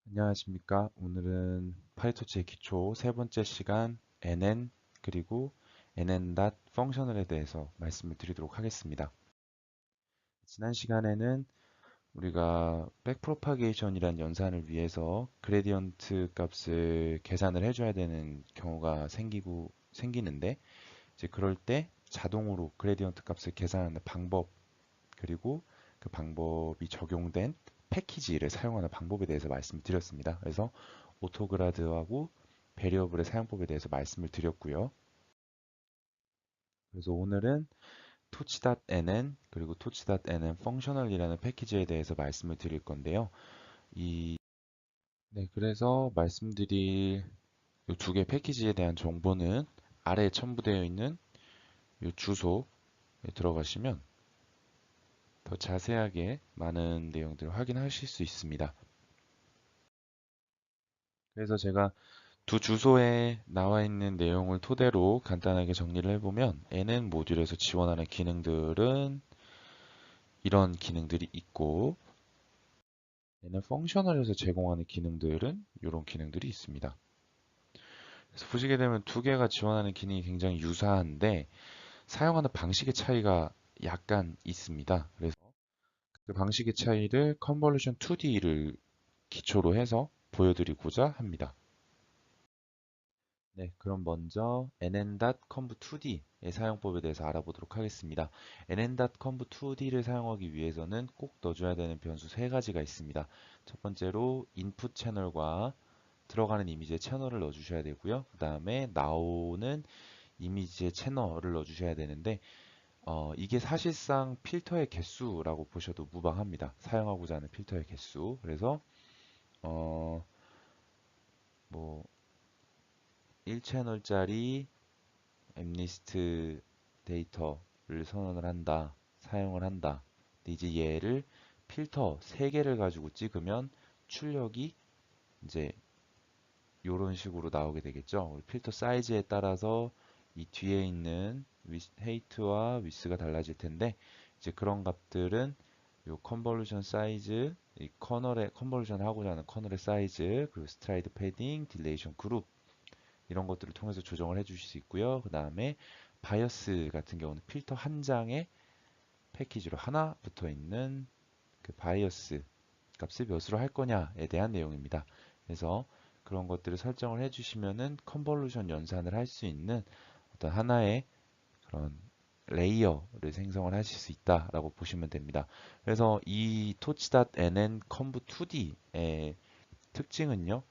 안녕하십니까. 오늘은 파이토치의 기초 세 번째 시간 nn 그리고 nn 펑셔널에 대해서 말씀을 드리도록 하겠습니다. 지난 시간에는 우리가 백프로파게이션이란 연산을 위해서 그레디언트 값을 계산을 해줘야 되는 경우가 생기는데 이제 그럴 때 자동으로 그레디언트 값을 계산하는 방법 그리고 그 방법이 적용된 패키지를 사용하는 방법에 대해서 말씀을 드렸습니다. 그래서 오토그라드하고 베리어블의 사용법에 대해서 말씀을 드렸고요. 그래서 오늘은 torch.nn 그리고 torch.nn functional이라는 패키지에 대해서 말씀을 드릴 건데요. 네, 그래서 말씀드릴 이 두 개 패키지에 대한 정보는 아래에 첨부되어 있는 이 주소에 들어가시면 더 자세하게 많은 내용들을 확인하실 수 있습니다. 그래서 제가 두 주소에 나와 있는 내용을 토대로 간단하게 정리를 해보면 NN 모듈에서 지원하는 기능들은 이런 기능들이 있고 NN 펑셔널에서 제공하는 기능들은 이런 기능들이 있습니다. 그래서 보시게 되면 두 개가 지원하는 기능이 굉장히 유사한데 사용하는 방식의 차이가 약간 있습니다. 그래서 그 방식의 차이를 컨볼루션 2D를 기초로 해서 보여드리고자 합니다. 네, 그럼 먼저 nn.conv2d의 사용법에 대해서 알아보도록 하겠습니다. nn.conv2d를 사용하기 위해서는 꼭 넣어줘야 되는 변수 세 가지가 있습니다. 첫 번째로 인풋 채널과 들어가는 이미지의 채널을 넣어주셔야 되고요. 그 다음에 나오는 이미지의 채널을 넣어주셔야 되는데 이게 사실상 필터의 개수라고 보셔도 무방합니다. 사용하고자 하는 필터의 개수. 그래서 어, 뭐 1채널짜리 엠리스트 데이터를 선언을 한다, 사용을 한다. 근데 이제 얘를 필터 3개를 가지고 찍으면 출력이 이제 이런 식으로 나오게 되겠죠. 필터 사이즈에 따라서 이 뒤에 있는 헤이트와 위스가 달라질 텐데 이제 그런 값들은 요 컨볼루션 사이즈, 이 커널의 컨볼루션 하고자 하는 커널의 사이즈, 그리고 스트라이드 패딩, 딜레이션 그룹 이런 것들을 통해서 조정을 해주실 수 있고요. 그 다음에 바이어스 같은 경우는 필터 한 장에 패키지로 하나 붙어 있는 그 바이어스 값을 몇으로 할 거냐에 대한 내용입니다. 그래서 그런 것들을 설정을 해주시면은 컨볼루션 연산을 할 수 있는 어떤 하나의 그런 레이어를 생성을 하실 수 있다라고 보시면 됩니다. 그래서 이 torch.nn conv2d의 특징은요,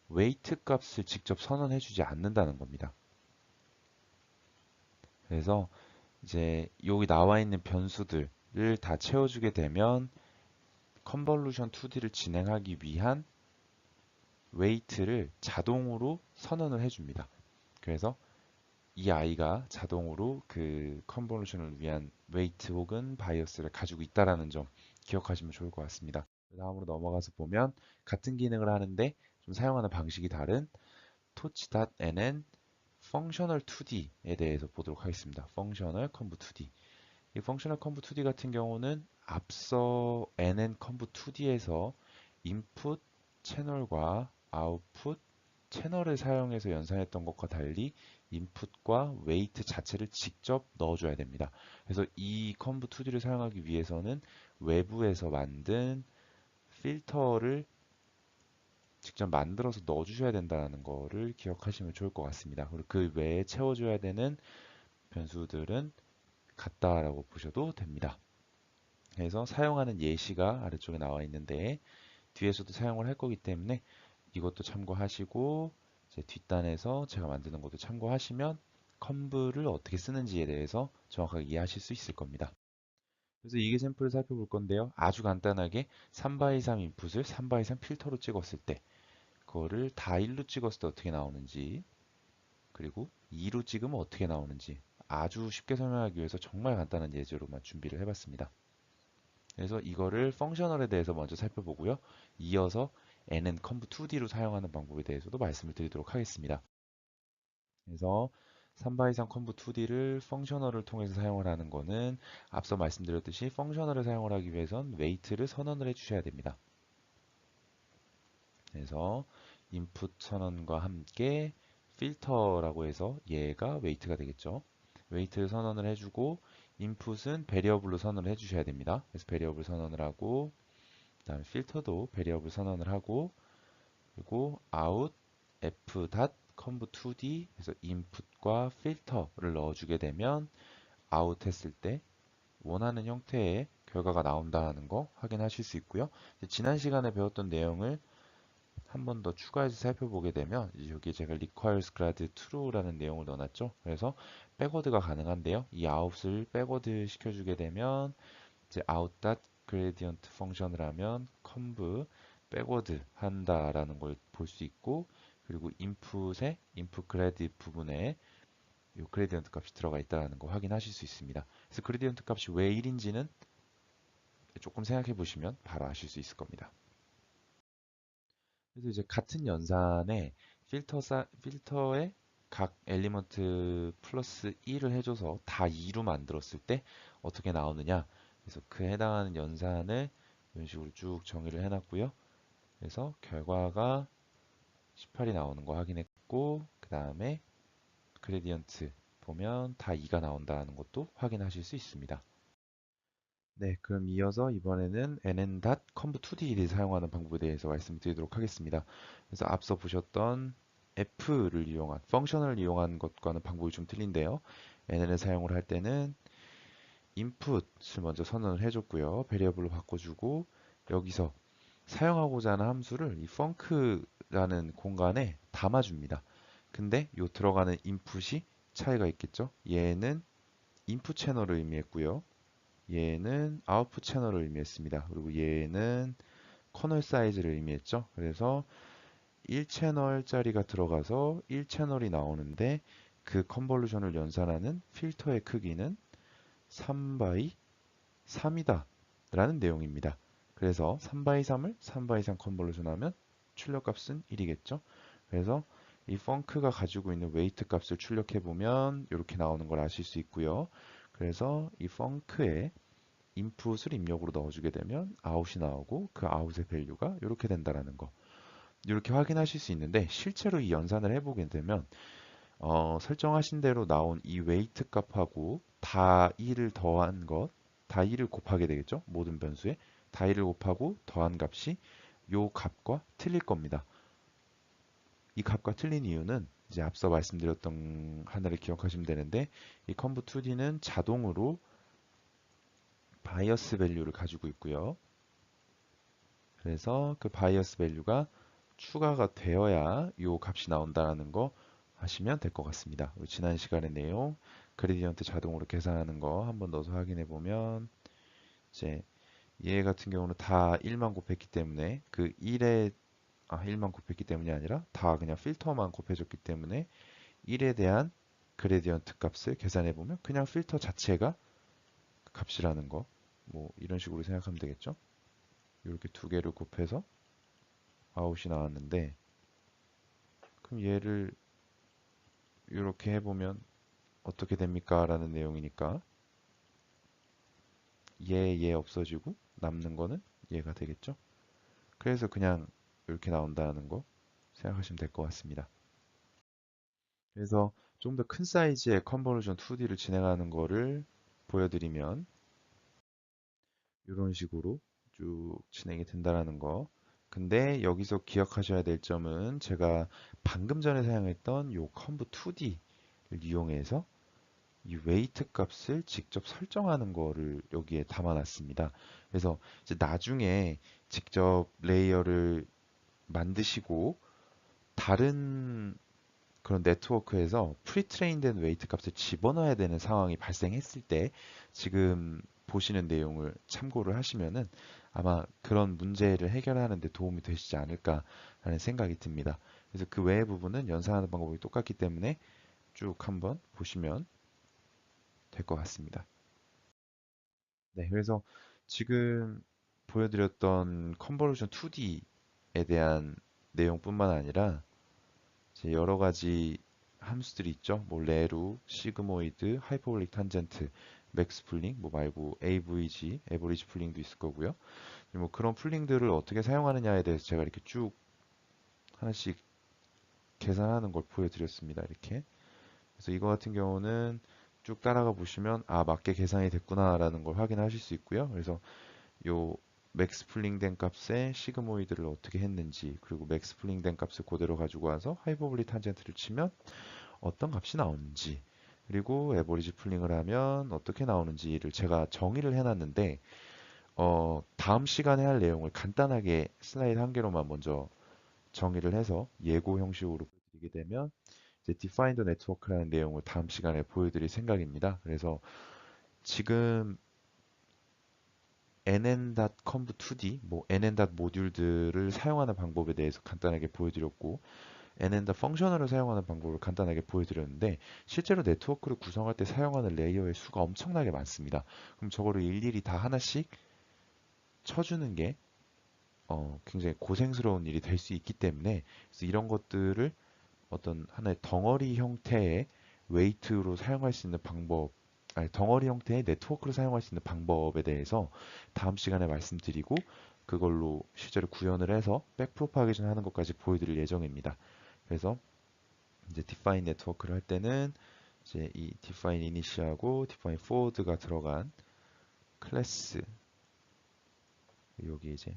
웨이트 값을 직접 선언해주지 않는다는 겁니다. 그래서 이제 여기 나와 있는 변수들을 다 채워주게 되면 컨볼루션 2D를 진행하기 위한 웨이트를 자동으로 선언을 해줍니다. 그래서 이 아이가 자동으로 그 컨볼루션을 위한 웨이트 혹은 바이어스를 가지고 있다는 점 기억하시면 좋을 것 같습니다. 다음으로 넘어가서 보면 같은 기능을 하는데 좀 사용하는 방식이 다른 torch.nn functional 2D에 대해서 보도록 하겠습니다. functional conv 2D. 이 functional conv 2D 같은 경우는 앞서 nn conv 2D에서 input 채널과 output 채널을 사용해서 연산했던 것과 달리 인풋과 웨이트 자체를 직접 넣어줘야 됩니다. 그래서 이 conv 2D를 사용하기 위해서는 외부에서 만든 필터를 직접 만들어서 넣어주셔야 된다는 거를 기억하시면 좋을 것 같습니다. 그리고 그 외에 채워줘야 되는 변수들은 같다라고 보셔도 됩니다. 그래서 사용하는 예시가 아래쪽에 나와 있는데 뒤에서도 사용을 할 거기 때문에 이것도 참고하시고 이제 뒷단에서 제가 만드는 것도 참고하시면 컨브를 어떻게 쓰는지에 대해서 정확하게 이해하실 수 있을 겁니다. 그래서 이게 샘플을 살펴볼 건데요. 아주 간단하게 3x3 인풋을 3x3 필터로 찍었을 때 그거를 다일로 찍었을 때 어떻게 나오는지 그리고 2로 찍으면 어떻게 나오는지 아주 쉽게 설명하기 위해서 정말 간단한 예제로만 준비를 해봤습니다. 그래서 이거를 펑셔널에 대해서 먼저 살펴보고요. 이어서 n은 conv2D로 사용하는 방법에 대해서도 말씀을 드리도록 하겠습니다. 그래서 3x3 conv2D를 펑셔널을 통해서 사용을 하는 거는 앞서 말씀드렸듯이 펑셔널을 사용을 하기 위해선 웨이트를 선언을 해주셔야 됩니다. 그래서 input 선언과 함께 filter라고 해서 얘가 weight가 되겠죠. weight를 선언을 해주고 input은 variable로 선언을 해주셔야 됩니다. 그래서 variable 선언을 하고 그다음에 filter도 variable 선언을 하고 그리고 out f.conv2d 그래서 input과 filter를 넣어주게 되면 out 했을 때 원하는 형태의 결과가 나온다는 거 확인하실 수 있고요. 지난 시간에 배웠던 내용을 한 번 더 추가해서 살펴보게 되면 여기 제가 requires grad true라는 내용을 넣어놨죠. 그래서 백워드가 가능한데요. 이 out을 백워드 시켜주게 되면 이제 out.gradient 펑션을 하면 conv 백워드 한다라는 걸 볼 수 있고 그리고 input에 input grad 부분에 이 그레디언트 값이 들어가 있다는 거 확인하실 수 있습니다. 그래서 그레디언트 값이 왜 1인지는 조금 생각해 보시면 바로 아실 수 있을 겁니다. 그래서 이제 같은 연산에 필터에 각 엘리먼트 플러스 1을 해줘서 다 2로 만들었을 때 어떻게 나오느냐. 그래서 그 해당하는 연산을 이런 식으로 쭉 정의를 해놨고요. 그래서 결과가 18이 나오는 거 확인했고, 그 다음에 그레디언트 보면 다 2가 나온다는 것도 확인하실 수 있습니다. 네, 그럼 이어서 이번에는 nn.conv2d를 사용하는 방법에 대해서 말씀드리도록 하겠습니다. 그래서 앞서 보셨던 f를 이용한, 펑션을 이용한 것과는 방법이 좀 틀린데요. nn을 사용을 할 때는 input을 먼저 선언을 해줬고요. 베리어블로 바꿔주고 여기서 사용하고자 하는 함수를 이 func라는 공간에 담아줍니다. 근데 요 들어가는 input이 차이가 있겠죠. 얘는 input 채널을 의미했고요. 얘는 아웃풋 채널을 의미했습니다. 그리고 얘는 커널 사이즈를 의미했죠. 그래서 1채널짜리가 들어가서 1채널이 나오는데 그 컨볼루션을 연산하는 필터의 크기는 3 by 3이다 라는 내용입니다. 그래서 3 by 3을 3 by 3 컨볼루션 하면 출력값은 1이겠죠. 그래서 이 펑크가 가지고 있는 웨이트 값을 출력해 보면 이렇게 나오는 걸 아실 수 있고요. 그래서 이 펑크에 인풋을 입력으로 넣어주게 되면 아웃이 나오고 그 아웃의 밸류가 이렇게 된다라는 거 이렇게 확인하실 수 있는데 실제로 이 연산을 해보게 되면 설정하신 대로 나온 이 웨이트 값하고 다 1을 더한 것, 다 1을 곱하게 되겠죠? 모든 변수에 다 1을 곱하고 더한 값이 요 값과 틀릴 겁니다. 이 값과 틀린 이유는 이제 앞서 말씀드렸던 하나를 기억하시면 되는데 이 conv2d는 자동으로 바이어스 밸류를 가지고 있고요. 그래서 그 바이어스 밸류가 추가가 되어야 이 값이 나온다는 거 하시면 될 것 같습니다. 지난 시간의 내용 그레디언트 자동으로 계산하는 거 한번 넣어서 확인해 보면 이제 얘 같은 경우는 다 1만 곱했기 때문에 그 1만 곱했기 때문이 아니라 다 그냥 필터만 곱해줬기 때문에 1에 대한 그레디언트 값을 계산해 보면 그냥 필터 자체가 값이라는 거 뭐 이런 식으로 생각하면 되겠죠. 이렇게 두 개를 곱해서 아웃이 나왔는데 그럼 얘를 이렇게 해보면 어떻게 됩니까? 라는 내용이니까 얘 없어지고 남는 거는 얘가 되겠죠? 그래서 그냥 이렇게 나온다는 거 생각하시면 될 것 같습니다. 그래서 좀 더 큰 사이즈의 컨버전 2D를 진행하는 거를 보여드리면 이런 식으로 쭉 진행이 된다는 거. 근데 여기서 기억하셔야 될 점은 제가 방금 전에 사용했던 이 컨브 2D를 이용해서 이 웨이트 값을 직접 설정하는 거를 여기에 담아놨습니다. 그래서 이제 나중에 직접 레이어를 만드시고 다른 그런 네트워크에서 프리트레인된 웨이트 값을 집어넣어야 되는 상황이 발생했을 때 지금 보시는 내용을 참고를 하시면은 아마 그런 문제를 해결하는 데 도움이 되시지 않을까라는 생각이 듭니다. 그래서 그 외의 부분은 연산하는 방법이 똑같기 때문에 쭉 한번 보시면 될 것 같습니다. 네, 그래서 지금 보여드렸던 컨버루션 2D에 대한 내용뿐만 아니라 이제 여러 가지 함수들이 있죠. 뭐 레루, 시그모이드, 하이퍼볼릭 탄젠트, 맥스 풀링, 뭐 말고 AVG, 에버리지 풀링도 있을 거고요. 뭐 그런 풀링들을 어떻게 사용하느냐에 대해서 제가 이렇게 쭉 하나씩 계산하는 걸 보여드렸습니다. 이렇게. 그래서 이거 같은 경우는 쭉 따라가 보시면 아 맞게 계산이 됐구나라는 걸 확인하실 수 있고요. 그래서 요 맥스 플링된 값에 시그모이드를 어떻게 했는지 그리고 맥스 플링된 값을 그대로 가지고 와서 하이퍼볼리 탄젠트를 치면 어떤 값이 나오는지 그리고 에버리지 플링을 하면 어떻게 나오는지를 제가 정의를 해놨는데 다음 시간에 할 내용을 간단하게 슬라이드 한 개로만 먼저 정의를 해서 예고 형식으로 보여드리게 되면 이제 define the network라는 내용을 다음 시간에 보여드릴 생각입니다. 그래서 지금 nn.conv2d, 뭐 nn. 모듈들을 사용하는 방법에 대해서 간단하게 보여드렸고 nn. 펑셔널을 사용하는 방법을 간단하게 보여드렸는데 실제로 네트워크를 구성할 때 사용하는 레이어의 수가 엄청나게 많습니다. 그럼 저거를 일일이 다 하나씩 쳐주는 게 굉장히 고생스러운 일이 될 수 있기 때문에 그래서 이런 것들을 어떤 하나의 덩어리 형태의 웨이트로 사용할 수 있는 방법, 아니, 덩어리 형태의 네트워크를 사용할 수 있는 방법에 대해서 다음 시간에 말씀드리고 그걸로 실제로 구현을 해서 백프로파게이션 하는 것까지 보여드릴 예정입니다. 그래서 이제 define 네트워크를 할 때는 이제 이 define initi하고 define forward가 들어간 클래스 여기 이제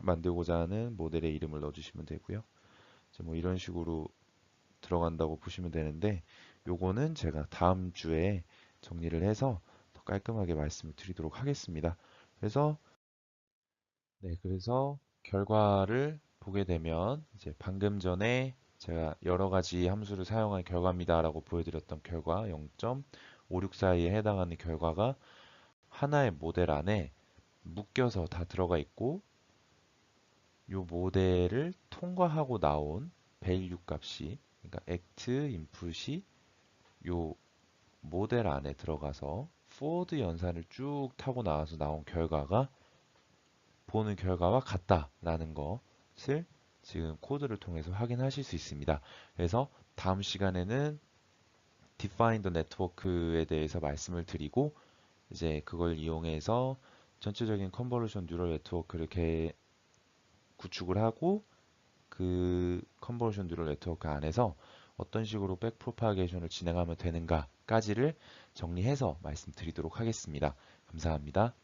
만들고자 하는 모델의 이름을 넣어주시면 되고요. 이제 뭐 이런 식으로 들어간다고 보시면 되는데 요거는 제가 다음 주에 정리를 해서 더 깔끔하게 말씀을 드리도록 하겠습니다. 그래서 결과를 보게 되면 이제 방금 전에 제가 여러 가지 함수를 사용한 결과입니다라고 보여드렸던 결과 0.564에 해당하는 결과가 하나의 모델 안에 묶여서 다 들어가 있고 이 모델을 통과하고 나온 value 값이 그러니까 act input이 이 모델 안에 들어가서 forward 연산을 쭉 타고 나와서 나온 결과가 보는 결과와 같다라는 것을 지금 코드를 통해서 확인하실 수 있습니다. 그래서 다음 시간에는 define the network에 대해서 말씀을 드리고 이제 그걸 이용해서 전체적인 컨볼루션 뉴럴 네트워크를 구축을 하고 그 컨볼루션 뉴럴 네트워크 안에서 어떤 식으로 백 프로파게이션을 진행하면 되는가까지를 정리해서 말씀드리도록 하겠습니다. 감사합니다.